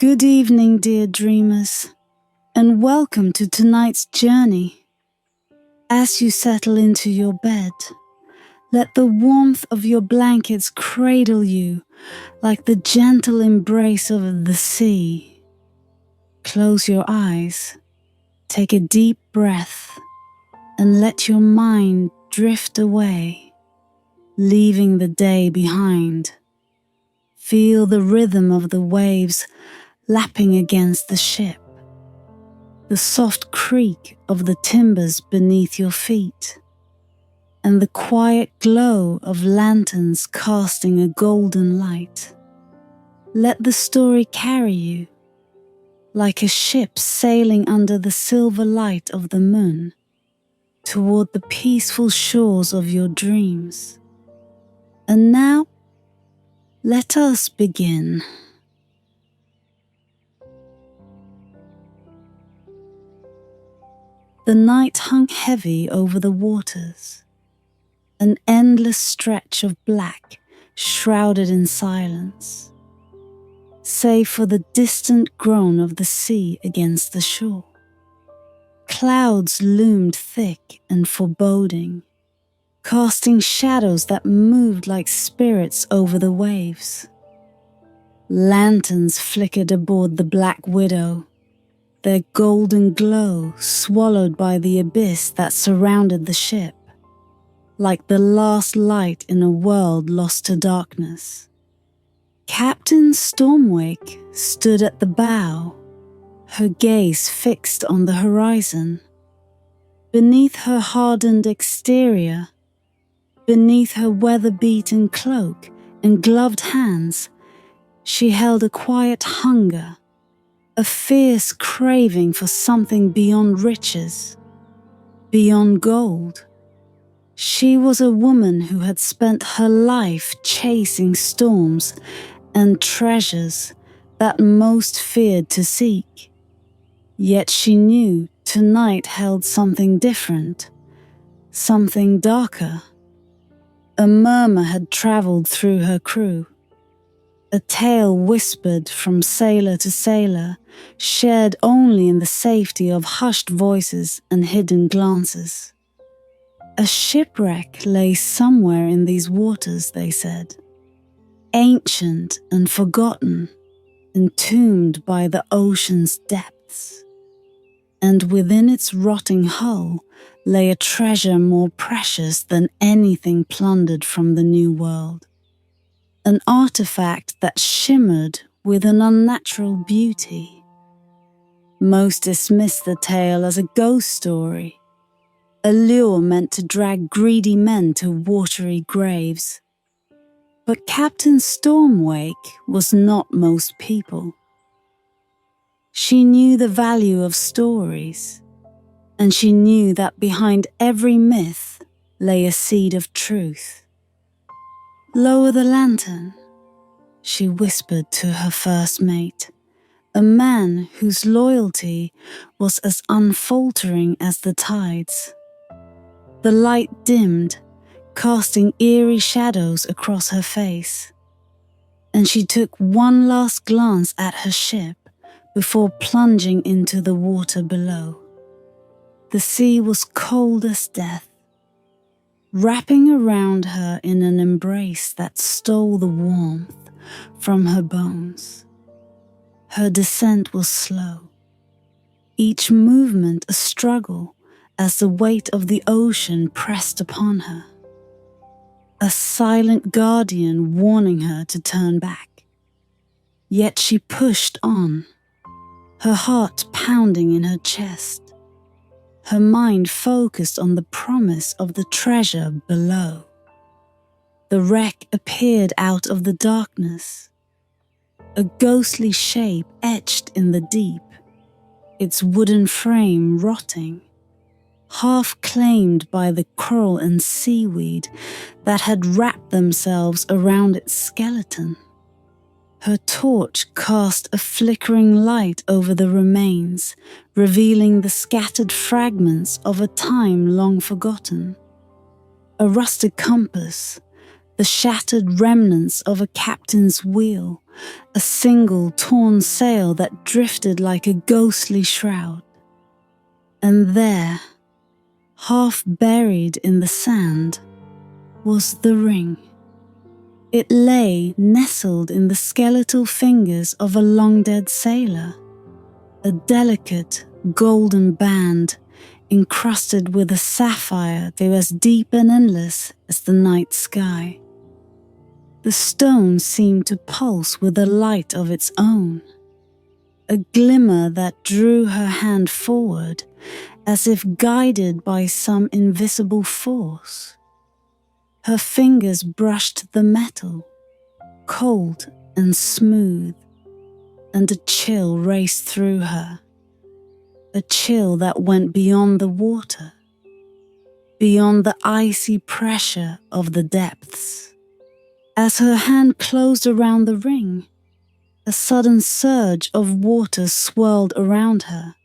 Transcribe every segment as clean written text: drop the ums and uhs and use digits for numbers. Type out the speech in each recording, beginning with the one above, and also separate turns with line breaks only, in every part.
Good evening, dear dreamers, and welcome to tonight's journey. As you settle into your bed, let the warmth of your blankets cradle you like the gentle embrace of the sea. Close your eyes, take a deep breath, and let your mind drift away, leaving the day behind. Feel the rhythm of the waves lapping against the ship, the soft creak of the timbers beneath your feet, and the quiet glow of lanterns casting a golden light. Let the story carry you, like a ship sailing under the silver light of the moon, toward the peaceful shores of your dreams. And now, let us begin. The night hung heavy over the waters, an endless stretch of black shrouded in silence, save for the distant groan of the sea against the shore. Clouds loomed thick and foreboding, casting shadows that moved like spirits over the waves. Lanterns flickered aboard the Black Widow, their golden glow swallowed by the abyss that surrounded the ship, like the last light in a world lost to darkness. Captain Stormwake stood at the bow, her gaze fixed on the horizon. Beneath her hardened exterior, beneath her weather-beaten cloak and gloved hands, she held a quiet hunger, a fierce craving for something beyond riches, beyond gold. She was a woman who had spent her life chasing storms and treasures that most feared to seek. Yet she knew tonight held something different, something darker. A murmur had traveled through her crew, a tale whispered from sailor to sailor, shared only in the safety of hushed voices and hidden glances. A shipwreck lay somewhere in these waters, they said, ancient and forgotten, entombed by the ocean's depths. And within its rotting hull lay a treasure more precious than anything plundered from the New World. An artifact that shimmered with an unnatural beauty. Most dismissed the tale as a ghost story, a lure meant to drag greedy men to watery graves. But Captain Stormwake was not most people. She knew the value of stories, and she knew that behind every myth lay a seed of truth. "Lower the lantern," she whispered to her first mate, a man whose loyalty was as unfaltering as the tides. The light dimmed, casting eerie shadows across her face, and she took one last glance at her ship before plunging into the water below. The sea was cold as death, wrapping around her in an embrace that stole the warmth from her bones. Her descent was slow, each movement a struggle as the weight of the ocean pressed upon her, a silent guardian warning her to turn back. Yet she pushed on, her heart pounding in her chest, her mind focused on the promise of the treasure below. The wreck appeared out of the darkness, a ghostly shape etched in the deep, its wooden frame rotting, half claimed by the coral and seaweed that had wrapped themselves around its skeleton. Her torch cast a flickering light over the remains, revealing the scattered fragments of a time long forgotten. A rusted compass, the shattered remnants of a captain's wheel, a single torn sail that drifted like a ghostly shroud. And there, half buried in the sand, was the ring. It lay nestled in the skeletal fingers of a long-dead sailor, a delicate golden band encrusted with a sapphire that was deep and endless as the night sky. The stone seemed to pulse with a light of its own, a glimmer that drew her hand forward as if guided by some invisible force. Her fingers brushed the metal, cold and smooth, and a chill raced through her, a chill that went beyond the water, beyond the icy pressure of the depths. As her hand closed around the ring, a sudden surge of water swirled around her,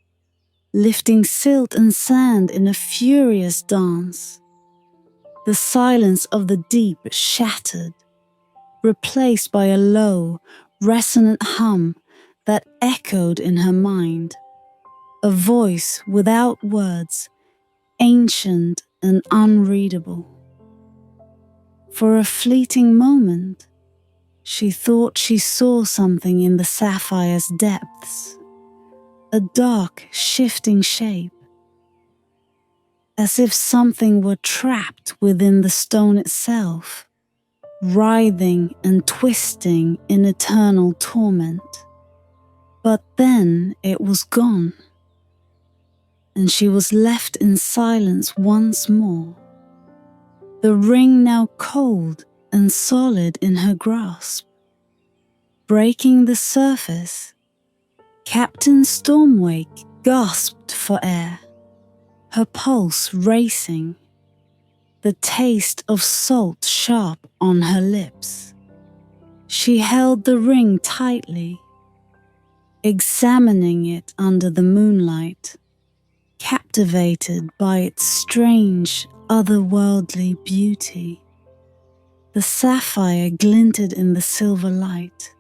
lifting silt and sand in a furious dance. The silence of the deep shattered, replaced by a low, resonant hum that echoed in her mind, a voice without words, ancient and unreadable. For a fleeting moment, she thought she saw something in the sapphire's depths, a dark, shifting shape, as if something were trapped within the stone itself, writhing and twisting in eternal torment. But then it was gone, and she was left in silence once more, the ring now cold and solid in her grasp. Breaking the surface, Captain Stormwake gasped for air, her pulse racing, the taste of salt sharp on her lips. She held the ring tightly, examining it under the moonlight, captivated by its strange, otherworldly beauty. The sapphire glinted in the silver light,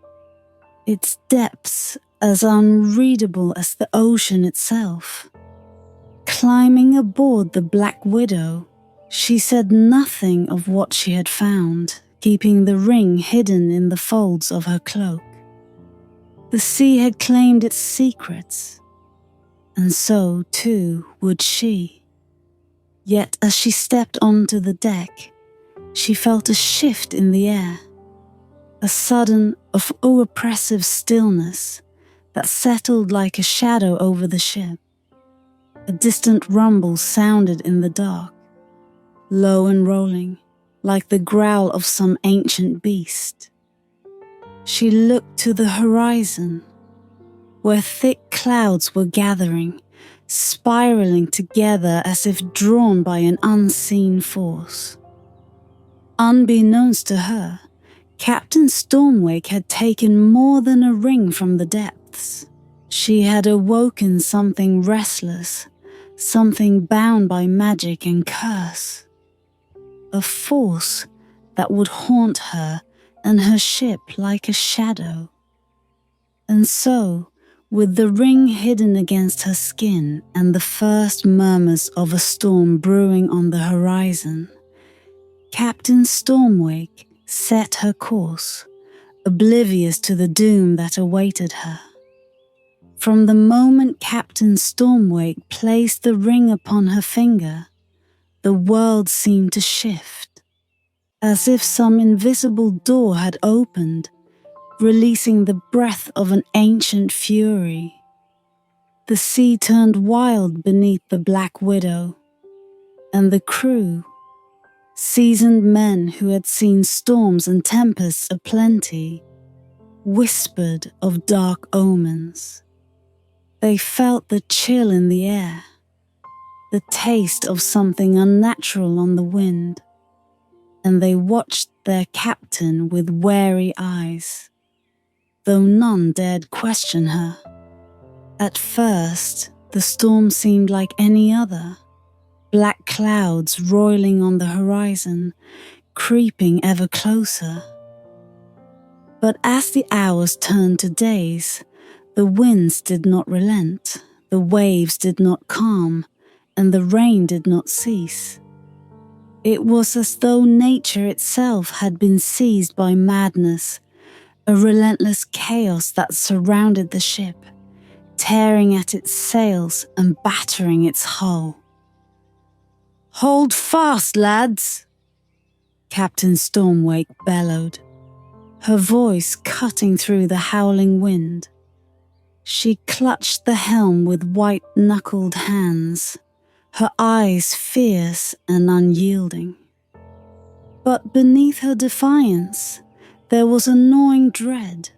its depths as unreadable as the ocean itself. Climbing aboard the Black Widow, she said nothing of what she had found, keeping the ring hidden in the folds of her cloak. The sea had claimed its secrets, and so, too, would she. Yet as she stepped onto the deck, she felt a shift in the air, a sudden, oppressive stillness that settled like a shadow over the ship. A distant rumble sounded in the dark, low and rolling, like the growl of some ancient beast. She looked to the horizon, where thick clouds were gathering, spiraling together as if drawn by an unseen force. Unbeknownst to her, Captain Stormwake had taken more than a ring from the depths. She had awoken something restless, something bound by magic and curse. A force that would haunt her and her ship like a shadow. And so, with the ring hidden against her skin and the first murmurs of a storm brewing on the horizon, Captain Stormwake set her course, oblivious to the doom that awaited her. From the moment Captain Stormwake placed the ring upon her finger, the world seemed to shift, as if some invisible door had opened, releasing the breath of an ancient fury. The sea turned wild beneath the Black Widow, and the crew, seasoned men who had seen storms and tempests aplenty, whispered of dark omens. They felt the chill in the air, the taste of something unnatural on the wind, and they watched their captain with wary eyes, though none dared question her. At first, the storm seemed like any other, black clouds roiling on the horizon, creeping ever closer. But as the hours turned to days, the winds did not relent, the waves did not calm, and the rain did not cease. It was as though nature itself had been seized by madness, a relentless chaos that surrounded the ship, tearing at its sails and battering its hull. "Hold fast, lads!" Captain Stormwake bellowed, her voice cutting through the howling wind. She clutched the helm with white-knuckled hands, her eyes fierce and unyielding. But beneath her defiance, there was a gnawing dread,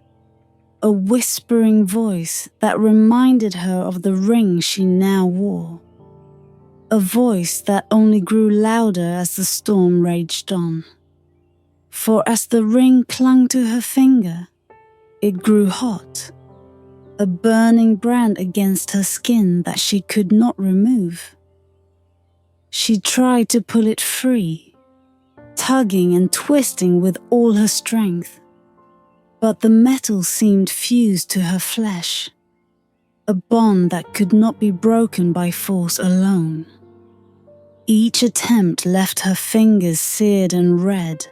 a whispering voice that reminded her of the ring she now wore. A voice that only grew louder as the storm raged on. For as the ring clung to her finger, it grew hot, a burning brand against her skin that she could not remove. She tried to pull it free, tugging and twisting with all her strength, but the metal seemed fused to her flesh, a bond that could not be broken by force alone. Each attempt left her fingers seared and red,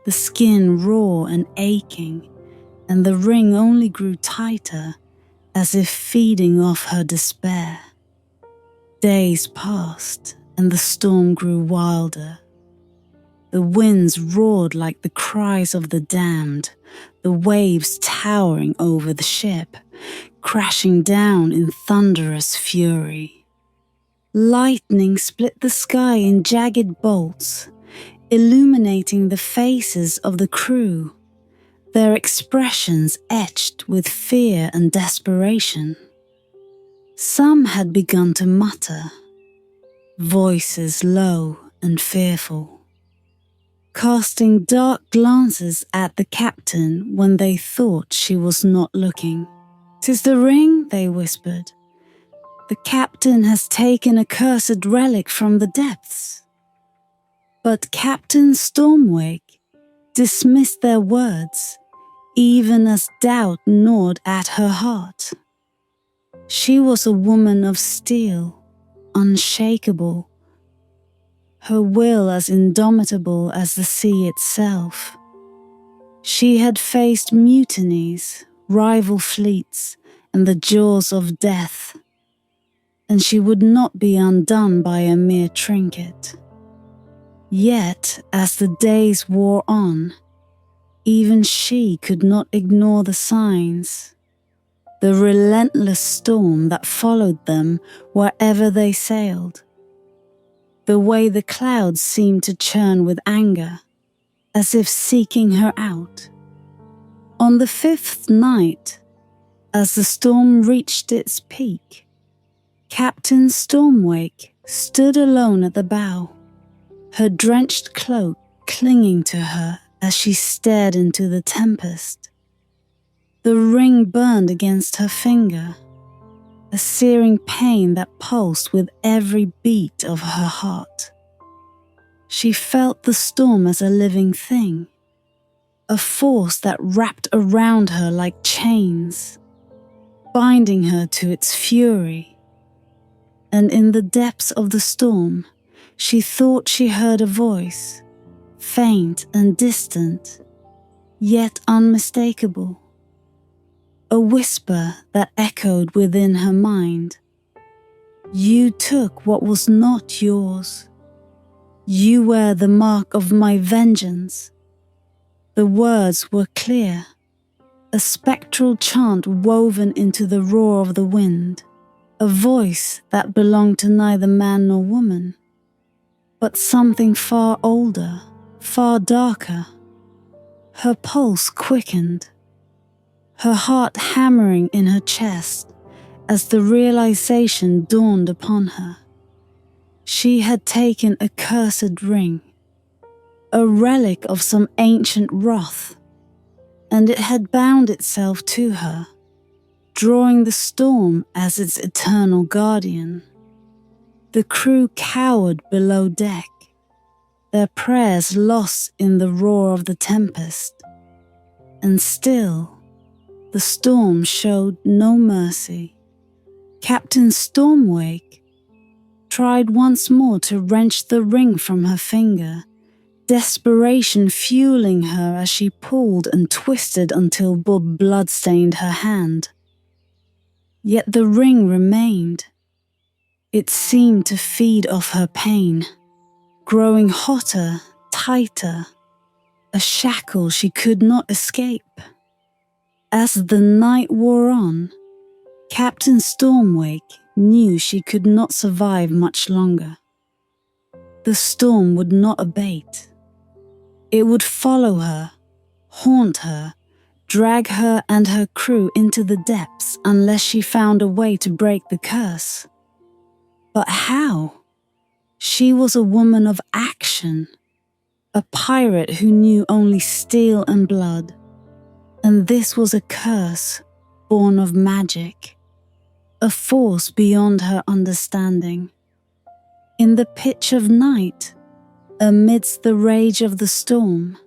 the skin raw and aching, and the ring only grew tighter, as if feeding off her despair. Days passed, and the storm grew wilder. The winds roared like the cries of the damned, the waves towering over the ship, crashing down in thunderous fury. Lightning split the sky in jagged bolts, illuminating the faces of the crew, their expressions etched with fear and desperation. Some had begun to mutter, voices low and fearful, casting dark glances at the captain when they thought she was not looking. "'Tis the ring," they whispered. "The captain has taken a cursed relic from the depths." But Captain Stormwake dismissed their words, even as doubt gnawed at her heart. She was a woman of steel, unshakable, her will as indomitable as the sea itself. She had faced mutinies, rival fleets, and the jaws of death, and she would not be undone by a mere trinket. Yet, as the days wore on, even she could not ignore the signs, the relentless storm that followed them wherever they sailed, the way the clouds seemed to churn with anger, as if seeking her out. On the fifth night, as the storm reached its peak, Captain Stormwake stood alone at the bow, her drenched cloak clinging to her as she stared into the tempest. The ring burned against her finger, a searing pain that pulsed with every beat of her heart. She felt the storm as a living thing, a force that wrapped around her like chains, binding her to its fury. And in the depths of the storm, she thought she heard a voice, faint and distant, yet unmistakable. A whisper that echoed within her mind. "You took what was not yours. You wear the mark of my vengeance." The words were clear, a spectral chant woven into the roar of the wind, a voice that belonged to neither man nor woman, but something far older, far darker. Her pulse quickened, her heart hammering in her chest as the realization dawned upon her. She had taken a cursed ring, a relic of some ancient wrath, and it had bound itself to her, drawing the storm as its eternal guardian. The crew cowered below deck, their prayers lost in the roar of the tempest. And still, the storm showed no mercy. Captain Stormwake tried once more to wrench the ring from her finger, desperation fueling her as she pulled and twisted until blood stained her hand. Yet the ring remained. It seemed to feed off her pain, growing hotter, tighter, a shackle she could not escape. As the night wore on, Captain Stormwake knew she could not survive much longer. The storm would not abate. It would follow her, haunt her, drag her and her crew into the depths unless she found a way to break the curse. But how? She was a woman of action, a pirate who knew only steel and blood, and this was a curse born of magic, a force beyond her understanding. In the pitch of night, amidst the rage of the storm,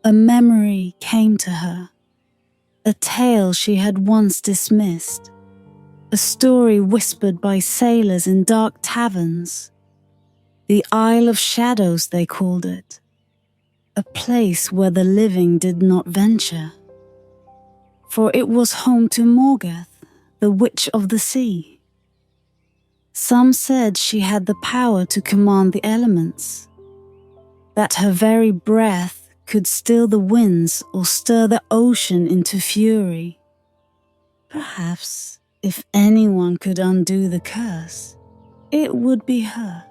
a memory came to her, a tale she had once dismissed, a story whispered by sailors in dark taverns. The Isle of Shadows, they called it, a place where the living did not venture. For it was home to Morgoth, the Witch of the Sea. Some said she had the power to command the elements, that her very breath could still the winds or stir the ocean into fury. Perhaps, if anyone could undo the curse, it would be her.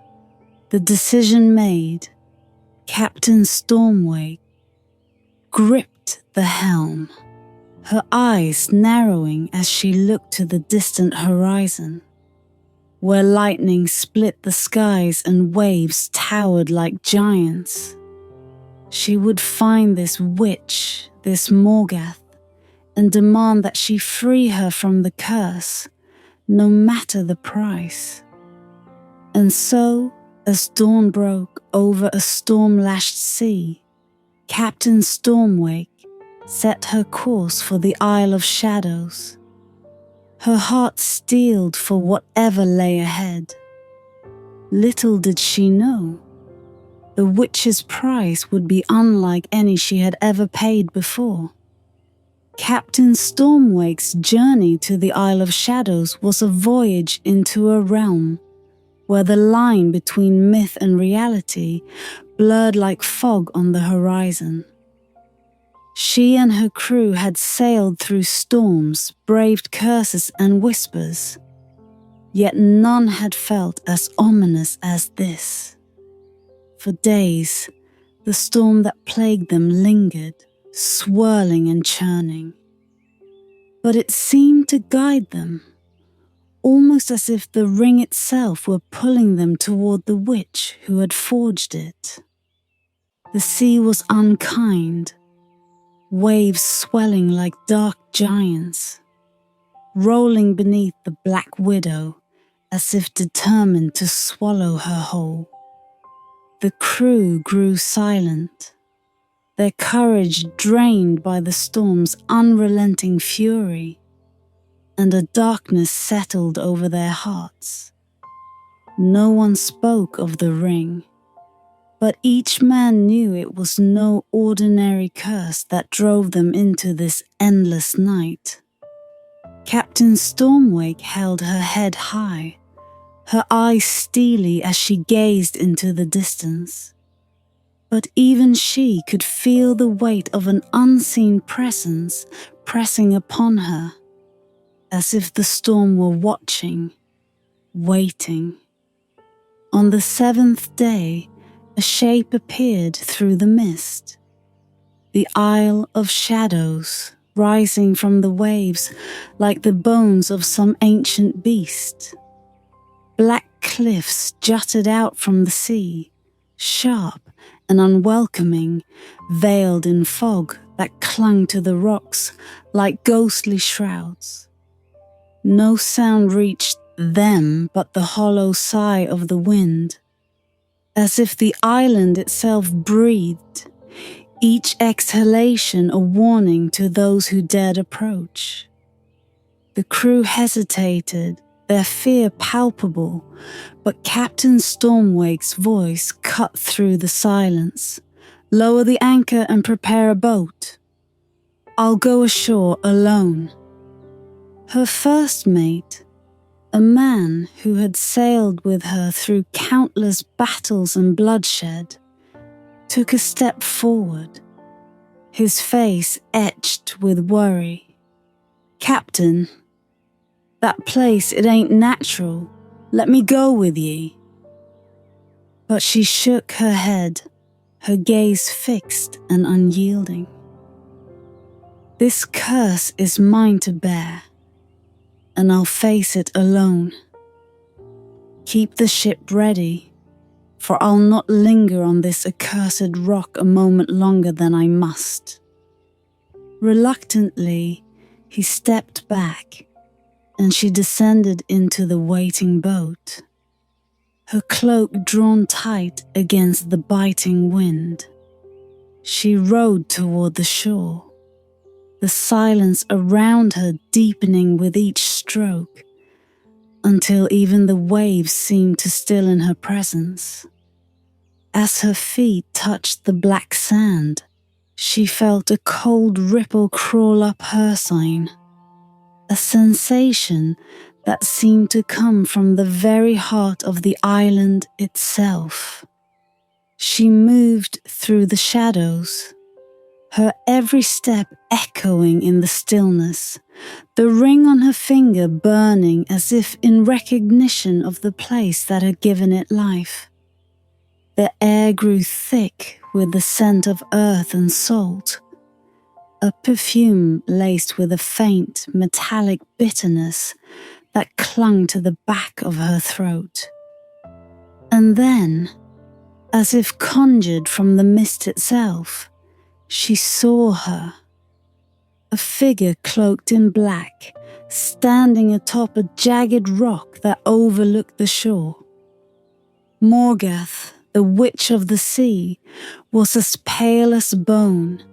The decision made, Captain Stormwake gripped the helm, her eyes narrowing as she looked to the distant horizon, where lightning split the skies and waves towered like giants. She would find this witch, this Morgoth, and demand that she free her from the curse, no matter the price. And so, as dawn broke over a storm-lashed sea, Captain Stormwake set her course for the Isle of Shadows, her heart steeled for whatever lay ahead. Little did she know, the witch's price would be unlike any she had ever paid before. Captain Stormwake's journey to the Isle of Shadows was a voyage into a realm where the line between myth and reality blurred like fog on the horizon. She and her crew had sailed through storms, braved curses and whispers, yet none had felt as ominous as this. For days, the storm that plagued them lingered, swirling and churning. But it seemed to guide them, almost as if the ring itself were pulling them toward the witch who had forged it. The sea was unkind, waves swelling like dark giants, rolling beneath the Black Widow as if determined to swallow her whole. The crew grew silent, their courage drained by the storm's unrelenting fury, and a darkness settled over their hearts. No one spoke of the ring, but each man knew it was no ordinary curse that drove them into this endless night. Captain Stormwake held her head high, her eyes steely as she gazed into the distance. But even she could feel the weight of an unseen presence pressing upon her, as if the storm were watching, waiting. On the seventh day, a shape appeared through the mist. The Isle of Shadows, rising from the waves like the bones of some ancient beast. Black cliffs jutted out from the sea, sharp and unwelcoming, veiled in fog that clung to the rocks like ghostly shrouds. No sound reached them but the hollow sigh of the wind, as if the island itself breathed, each exhalation a warning to those who dared approach. The crew hesitated, their fear palpable, but Captain Stormwake's voice cut through the silence. "Lower the anchor and prepare a boat. I'll go ashore alone." Her first mate, a man who had sailed with her through countless battles and bloodshed, took a step forward, his face etched with worry. "Captain, that place, it ain't natural. Let me go with ye." But she shook her head, her gaze fixed and unyielding. "This curse is mine to bear, and I'll face it alone. Keep the ship ready, for I'll not linger on this accursed rock a moment longer than I must." Reluctantly, he stepped back, and she descended into the waiting boat, her cloak drawn tight against the biting wind. She rowed toward the shore, the silence around her deepening with each stroke, until even the waves seemed to still in her presence. As her feet touched the black sand, she felt a cold ripple crawl up her spine, a sensation that seemed to come from the very heart of the island itself. She moved through the shadows, her every step echoing in the stillness, the ring on her finger burning as if in recognition of the place that had given it life. The air grew thick with the scent of earth and salt, a perfume laced with a faint, metallic bitterness that clung to the back of her throat. And then, as if conjured from the mist itself, she saw her, a figure cloaked in black, standing atop a jagged rock that overlooked the shore. Morgath, the witch of the sea, was as pale as bone,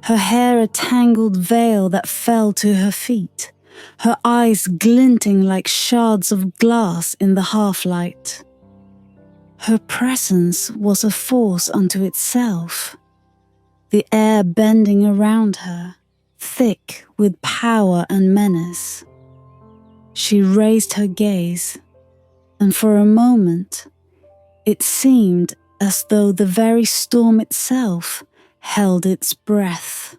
her hair a tangled veil that fell to her feet, her eyes glinting like shards of glass in the half-light. Her presence was a force unto itself, the air bending around her, thick with power and menace. She raised her gaze, and for a moment, it seemed as though the very storm itself held its breath.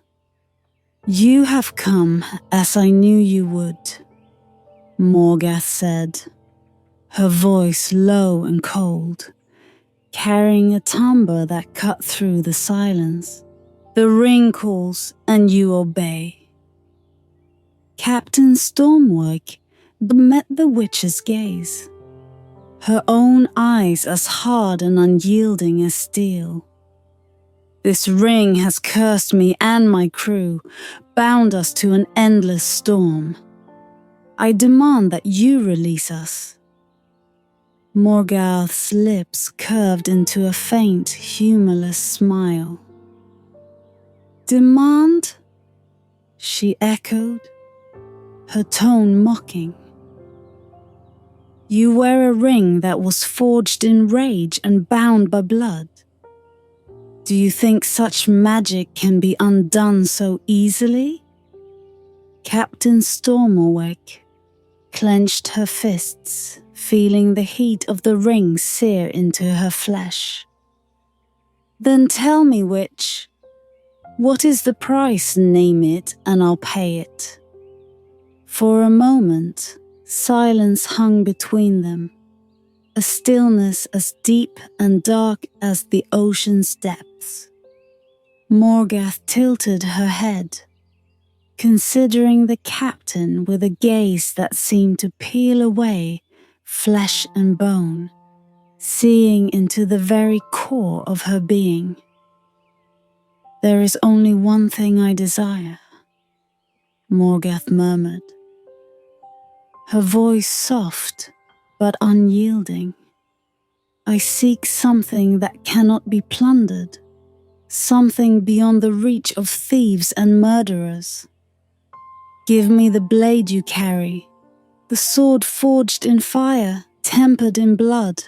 "You have come as I knew you would," Morgath said, her voice low and cold, carrying a timbre that cut through the silence. "The ring calls and you obey." Captain Stormwake met the witch's gaze, her own eyes as hard and unyielding as steel. "This ring has cursed me and my crew, bound us to an endless storm. I demand that you release us." Morgath's lips curved into a faint, humorless smile. "Demand?" she echoed, her tone mocking. "You wear a ring that was forged in rage and bound by blood. Do you think such magic can be undone so easily?" Captain Stormawake clenched her fists, feeling the heat of the ring sear into her flesh. "Then tell me, witch, what is the price? Name it, and I'll pay it." For a moment, silence hung between them, a stillness as deep and dark as the ocean's depths. Morgath tilted her head, considering the captain with a gaze that seemed to peel away flesh and bone, seeing into the very core of her being. "There is only one thing I desire," Morgath murmured, her voice soft but unyielding. "I seek something that cannot be plundered, something beyond the reach of thieves and murderers. Give me the blade you carry, the sword forged in fire, tempered in blood.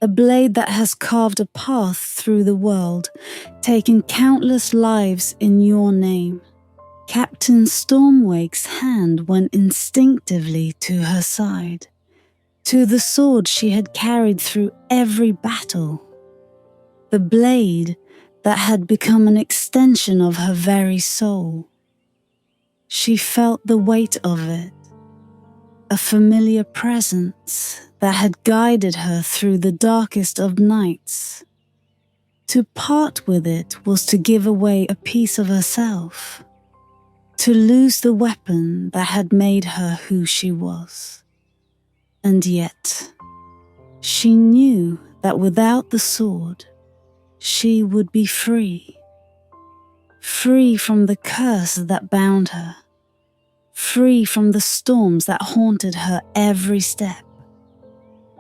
A blade that has carved a path through the world, taken countless lives in your name. Captain Stormwake's hand went instinctively to her side, to the sword she had carried through every battle. The blade that had become an extension of her very soul. She felt the weight of it, a familiar presence that had guided her through the darkest of nights. To part with it was to give away a piece of herself, to lose the weapon that had made her who she was. And yet, she knew that without the sword, she would be free. Free from the curse that bound her. Free from the storms that haunted her every step.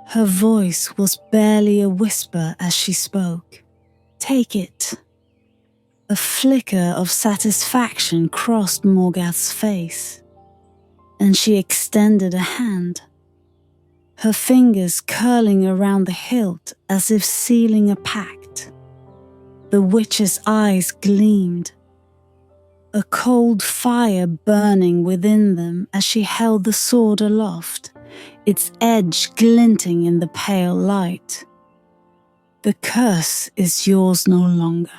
Her voice was barely a whisper as she spoke. Take it. A flicker of satisfaction crossed Morgath's face, and she extended a hand, her fingers curling around the hilt as if sealing a pact. The witch's eyes gleamed, a cold fire burning within them as she held the sword aloft, its edge glinting in the pale light. The curse is yours no longer,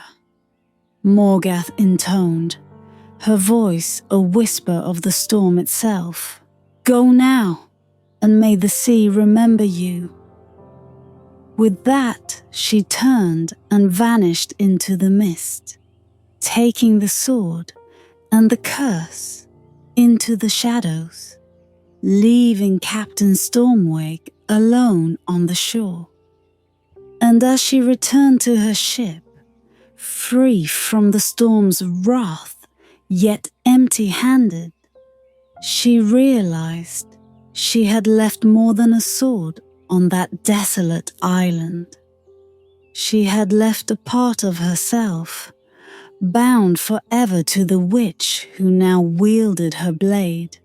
Morgath intoned, her voice a whisper of the storm itself. Go now, and may the sea remember you. With that, she turned and vanished into the mist, taking the sword and the curse into the shadows, leaving Captain Stormwake alone on the shore. And as she returned to her ship, free from the storm's wrath, yet empty-handed, she realized she had left more than a sword on that desolate island. She had left a part of herself, bound forever to the witch who now wielded her blade.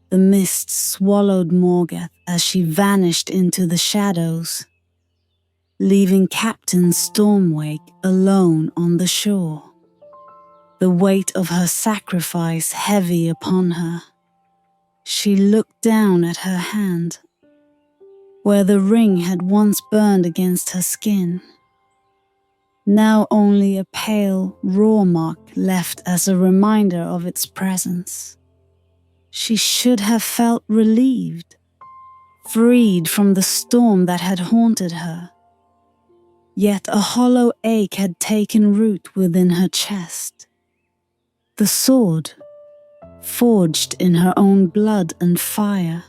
The mist swallowed Morgath as she vanished into the shadows, leaving Captain Stormwake alone on the shore, the weight of her sacrifice heavy upon her. She looked down at her hand, where the ring had once burned against her skin. Now only a pale, raw mark left as a reminder of its presence. She should have felt relieved, freed from the storm that had haunted her. Yet a hollow ache had taken root within her chest. The sword, forged in her own blood and fire,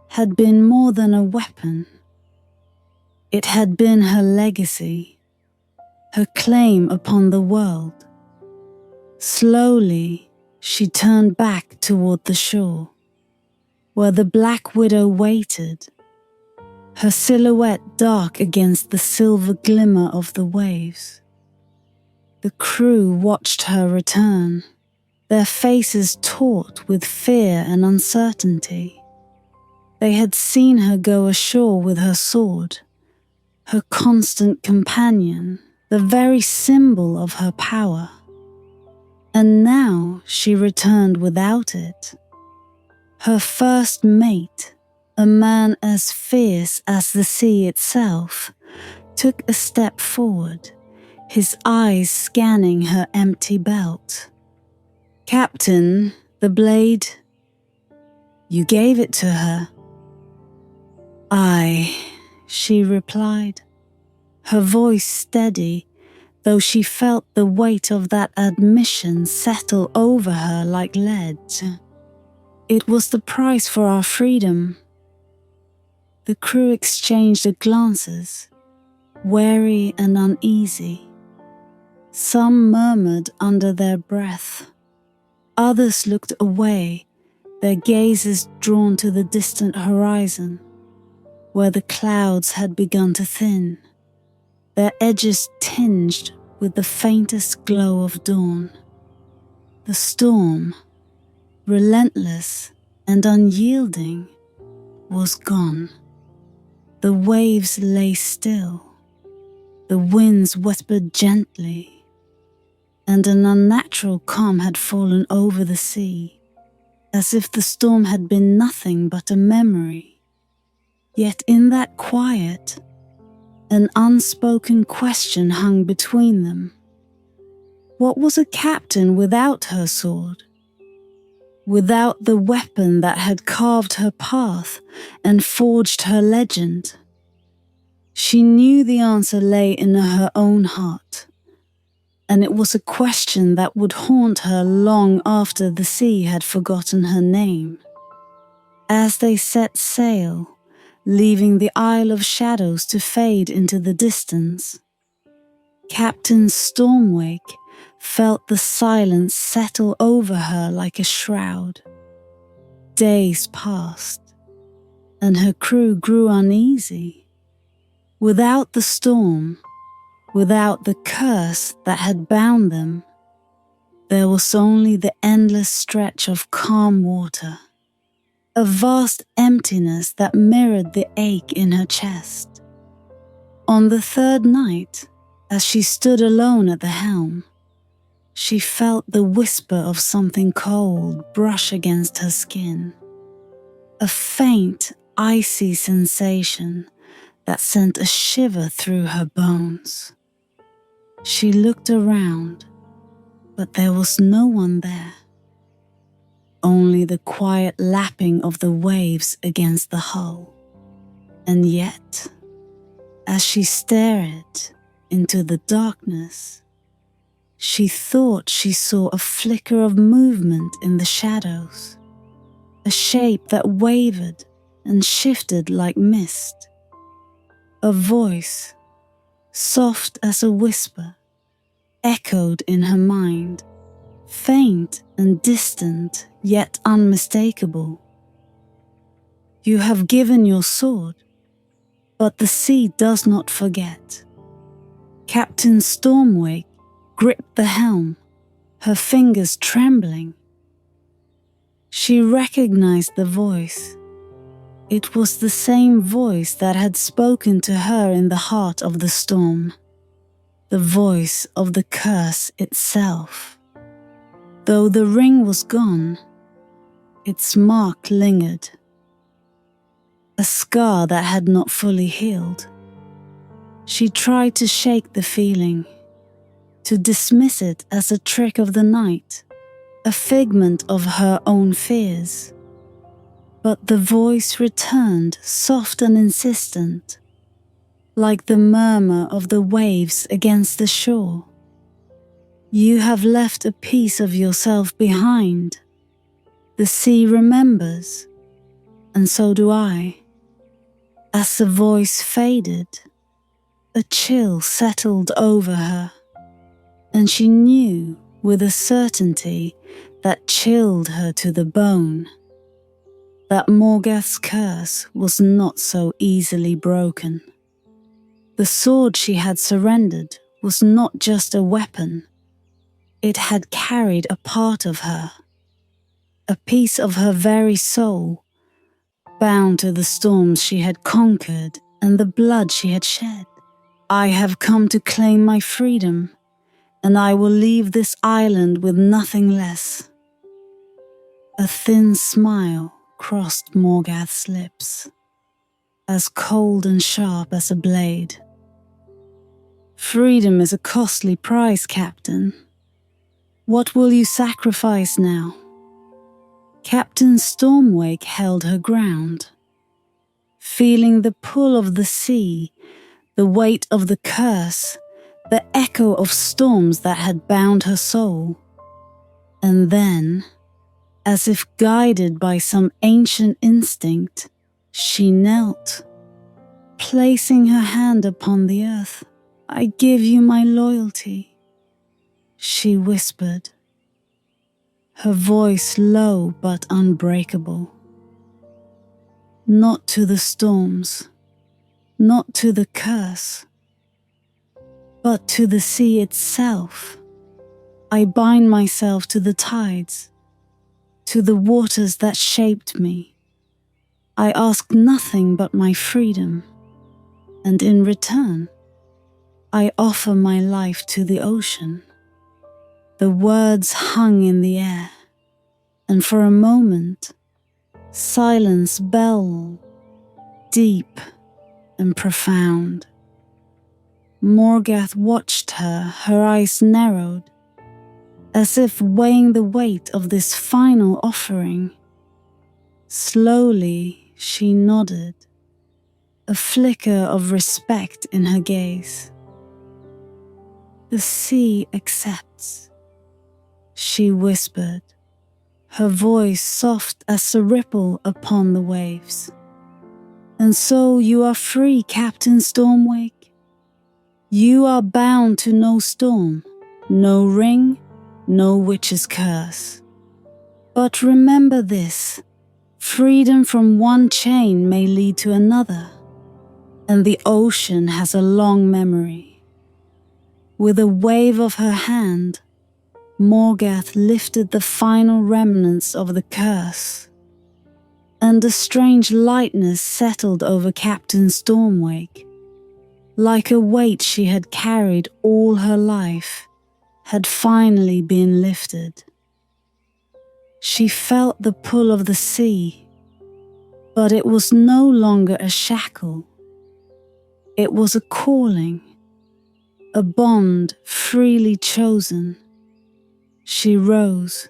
had been more than a weapon. It had been her legacy, her claim upon the world. Slowly, she turned back toward the shore, where the Black Widow waited, her silhouette dark against the silver glimmer of the waves. The crew watched her return, their faces taut with fear and uncertainty. They had seen her go ashore with her sword, her constant companion, the very symbol of her power. And now she returned without it. Her first mate, a man as fierce as the sea itself, took a step forward, his eyes scanning her empty belt. Captain, the blade, you gave it to her. Aye, she replied, her voice steady, though she felt the weight of that admission settle over her like lead. It was the price for our freedom. The crew exchanged glances, wary and uneasy. Some murmured under their breath. Others looked away, their gazes drawn to the distant horizon, where the clouds had begun to thin, their edges tinged with the faintest glow of dawn. The storm, relentless and unyielding, was gone. The waves lay still, the winds whispered gently, and an unnatural calm had fallen over the sea, as if the storm had been nothing but a memory. Yet in that quiet, an unspoken question hung between them. What was a captain without her sword? Without the weapon that had carved her path and forged her legend? She knew the answer lay in her own heart, and it was a question that would haunt her long after the sea had forgotten her name. As they set sail, leaving the Isle of Shadows to fade into the distance, Captain Stormwake felt the silence settle over her like a shroud. Days passed, and her crew grew uneasy. Without the storm, without the curse that had bound them, there was only the endless stretch of calm water, a vast emptiness that mirrored the ache in her chest. On the third night, as she stood alone at the helm, she felt the whisper of something cold brush against her skin, a faint, icy sensation that sent a shiver through her bones. She looked around, but there was no one there, only the quiet lapping of the waves against the hull. And yet, as she stared into the darkness, she thought she saw a flicker of movement in the shadows, a shape that wavered and shifted like mist. A voice, soft as a whisper, echoed in her mind, faint and distant yet unmistakable. You have given your sword, but the sea does not forget. Captain Stormwake gripped the helm, her fingers trembling. She recognized the voice. It was the same voice that had spoken to her in the heart of the storm, the voice of the curse itself. Though the ring was gone, its mark lingered, a scar that had not fully healed. She tried to shake the feeling, to dismiss it as a trick of the night, a figment of her own fears. But the voice returned, soft and insistent, like the murmur of the waves against the shore. You have left a piece of yourself behind. The sea remembers, and so do I. As the voice faded, a chill settled over her, and she knew with a certainty that chilled her to the bone, that Morgath's curse was not so easily broken. The sword she had surrendered was not just a weapon. It had carried a part of her, a piece of her very soul, bound to the storms she had conquered and the blood she had shed. I have come to claim my freedom, and I will leave this island with nothing less. A thin smile crossed Morgath's lips, as cold and sharp as a blade. Freedom is a costly prize, Captain. What will you sacrifice now? Captain Stormwake held her ground, feeling the pull of the sea, the weight of the curse, the echo of storms that had bound her soul. And then, as if guided by some ancient instinct, she knelt, placing her hand upon the earth. I give you my loyalty, she whispered, her voice low but unbreakable. Not to the storms, not to the curse, but to the sea itself. I bind myself to the tides, to the waters that shaped me. I ask nothing but my freedom, and in return, I offer my life to the ocean. The words hung in the air, and for a moment, silence bellowed, deep and profound. Morgath watched her, her eyes narrowed, as if weighing the weight of this final offering. Slowly she nodded, a flicker of respect in her gaze. The sea accepts, she whispered, her voice soft as a ripple upon the waves. And so you are free, Captain Stormwake. You are bound to no storm, no ring, no witch's curse. But remember this, freedom from one chain may lead to another, and the ocean has a long memory. With a wave of her hand, Morgath lifted the final remnants of the curse, and a strange lightness settled over Captain Stormwake, like a weight she had carried all her life had finally been lifted. She felt the pull of the sea, but it was no longer a shackle. It was a calling, a bond freely chosen. She rose,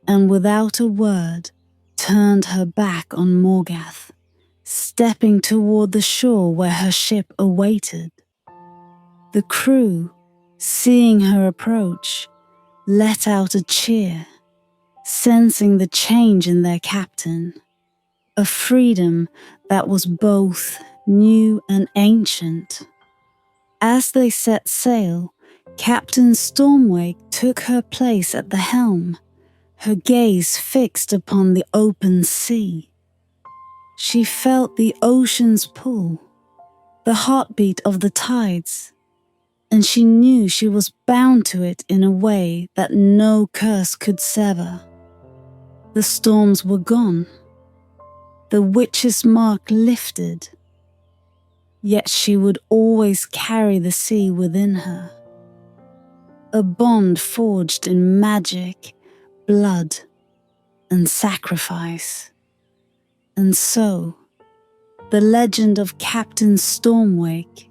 and without a word, turned her back on Morgath, stepping toward the shore where her ship awaited. The crew, seeing her approach, let out a cheer, sensing the change in their captain, a freedom that was both new and ancient. As they set sail, Captain Stormwake took her place at the helm, her gaze fixed upon the open sea. She felt the ocean's pull, the heartbeat of the tides, and she knew she was bound to it in a way that no curse could sever. The storms were gone, the witch's mark lifted, yet she would always carry the sea within her. A bond forged in magic, blood, and sacrifice. And so, the legend of Captain Stormwake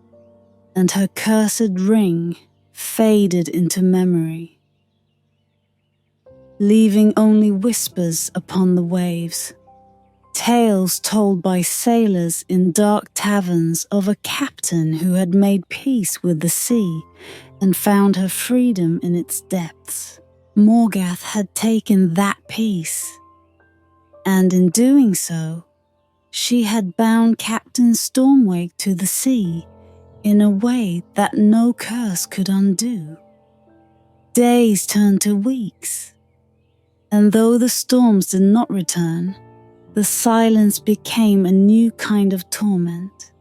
and her cursed ring faded into memory, leaving only whispers upon the waves, tales told by sailors in dark taverns of a captain who had made peace with the sea and found her freedom in its depths. Morgath had taken that peace, and in doing so, she had bound Captain Stormwake to the sea in a way that no curse could undo. Days turned to weeks, and though the storms did not return, the silence became a new kind of torment.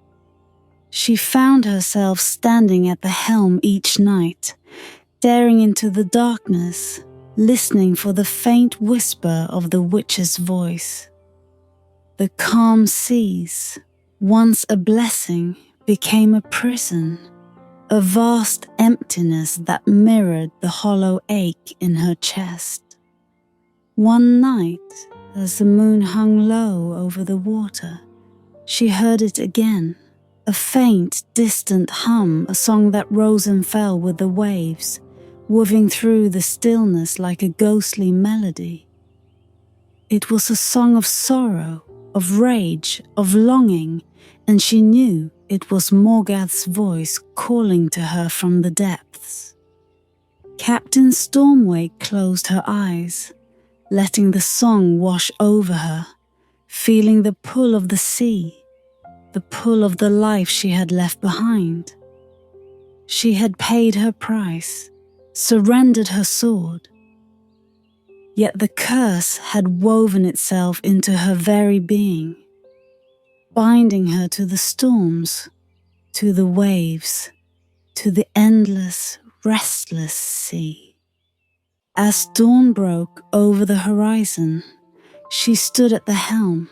She found herself standing at the helm each night, staring into the darkness, listening for the faint whisper of the witch's voice. The calm seas, once a blessing, became a prison, a vast emptiness that mirrored the hollow ache in her chest. One night, as the moon hung low over the water, she heard it again, a faint, distant hum, a song that rose and fell with the waves, weaving through the stillness like a ghostly melody. It was a song of sorrow, of rage, of longing, and she knew it was Morgath's voice calling to her from the depths. Captain Stormwake closed her eyes, letting the song wash over her, feeling the pull of the sea, the pull of the life she had left behind. She had paid her price, surrendered her sword. Yet the curse had woven itself into her very being, binding her to the storms, to the waves, to the endless, restless sea. As dawn broke over the horizon, she stood at the helm,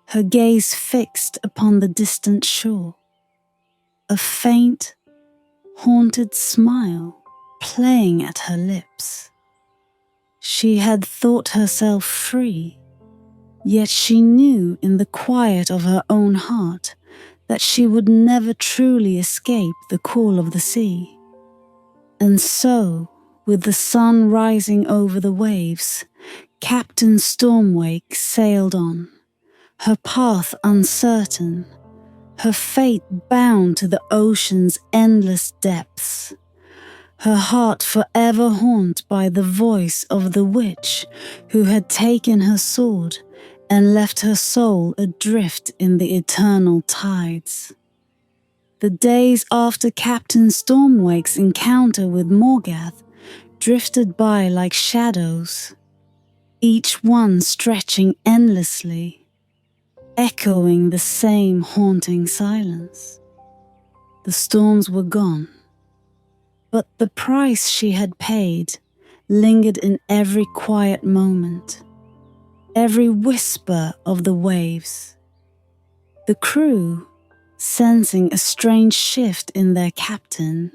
her gaze fixed upon the distant shore, a faint, haunted smile playing at her lips. She had thought herself free, yet she knew in the quiet of her own heart that she would never truly escape the call of the sea. And so, with the sun rising over the waves, Captain Stormwake sailed on, her path uncertain, her fate bound to the ocean's endless depths, her heart forever haunted by the voice of the witch who had taken her sword and left her soul adrift in the eternal tides. The days after Captain Stormwake's encounter with Morgath drifted by like shadows, each one stretching endlessly, echoing the same haunting silence. The storms were gone, but the price she had paid lingered in every quiet moment, every whisper of the waves. The crew, sensing a strange shift in their captain,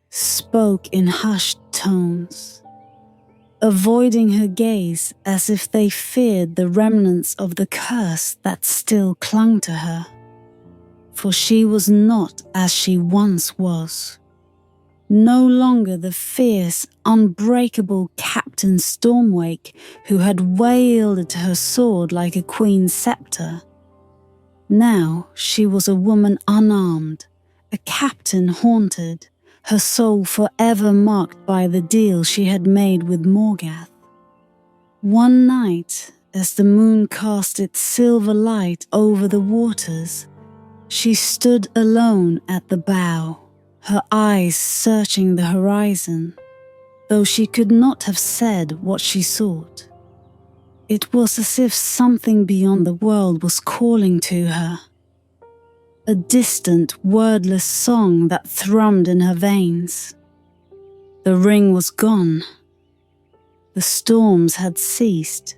spoke in hushed tones, avoiding her gaze as if they feared the remnants of the curse that still clung to her. For she was not as she once was, no longer the fierce, unbreakable Captain Stormwake who had wielded her sword like a queen's scepter. Now she was a woman unarmed, a captain haunted, her soul forever marked by the deal she had made with Morgath. One night, as the moon cast its silver light over the waters, she stood alone at the bow, her eyes searching the horizon, though she could not have said what she sought. It was as if something beyond the world was calling to her, a distant, wordless song that thrummed in her veins. The ring was gone. The storms had ceased,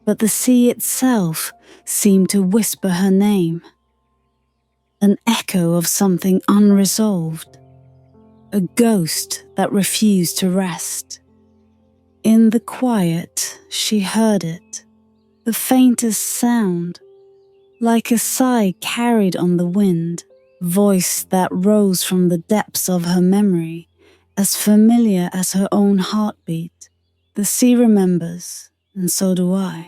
but the sea itself seemed to whisper her name, an echo of something unresolved, a ghost that refused to rest. In the quiet, she heard it, the faintest sound, like a sigh carried on the wind, voice that rose from the depths of her memory, as familiar as her own heartbeat. The sea remembers, and so do I.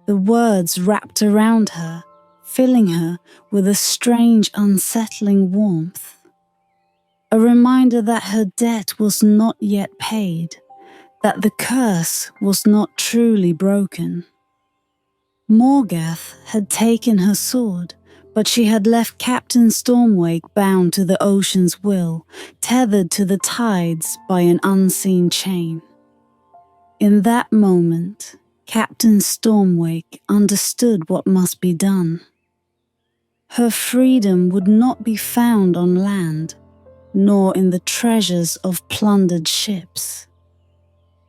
The words wrapped around her, filling her with a strange, unsettling warmth. A reminder that her debt was not yet paid, that the curse was not truly broken. Morgath had taken her sword, but she had left Captain Stormwake bound to the ocean's will, tethered to the tides by an unseen chain. In that moment, Captain Stormwake understood what must be done. Her freedom would not be found on land, nor in the treasures of plundered ships.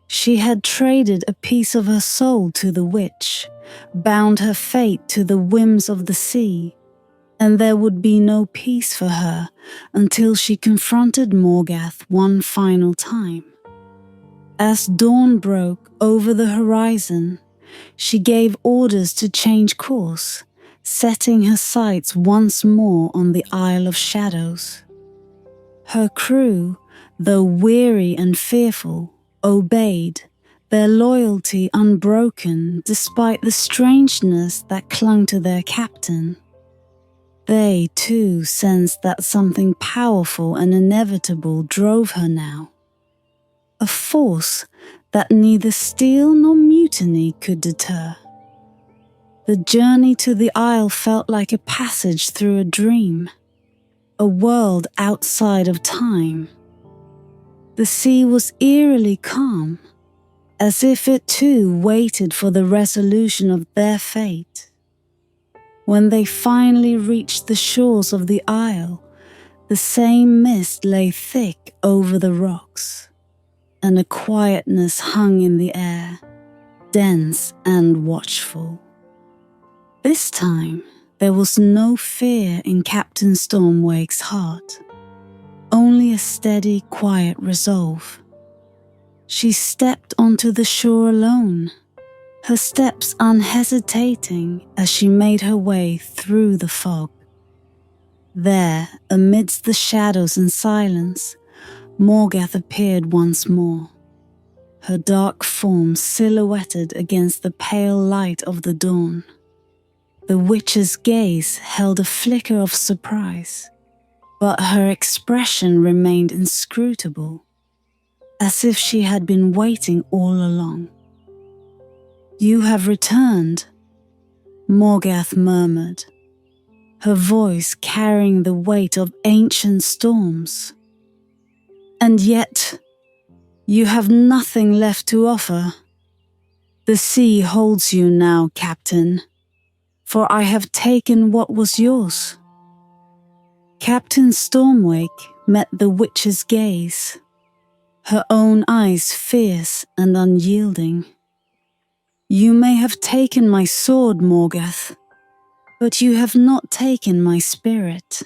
She had traded a piece of her soul to the witch, bound her fate to the whims of the sea, and there would be no peace for her until she confronted Morgath one final time. As dawn broke over the horizon, she gave orders to change course, setting her sights once more on the Isle of Shadows. Her crew, though weary and fearful, obeyed, their loyalty unbroken despite the strangeness that clung to their captain. They, too, sensed that something powerful and inevitable drove her now. A force that neither steel nor mutiny could deter. The journey to the isle felt like a passage through a dream, a world outside of time. The sea was eerily calm, as if it too waited for the resolution of their fate. When they finally reached the shores of the isle, the same mist lay thick over the rocks, and a quietness hung in the air, dense and watchful. This time, there was no fear in Captain Stormwake's heart, only a steady, quiet resolve. She stepped onto the shore alone, her steps unhesitating as she made her way through the fog. There, amidst the shadows and silence, Morgath appeared once more, her dark form silhouetted against the pale light of the dawn. The witch's gaze held a flicker of surprise, but her expression remained inscrutable, as if she had been waiting all along. "You have returned," Morgath murmured, her voice carrying the weight of ancient storms. "And yet, you have nothing left to offer. The sea holds you now, Captain, for I have taken what was yours." Captain Stormwake met the witch's gaze, her own eyes fierce and unyielding. "You may have taken my sword, Morgath, but you have not taken my spirit."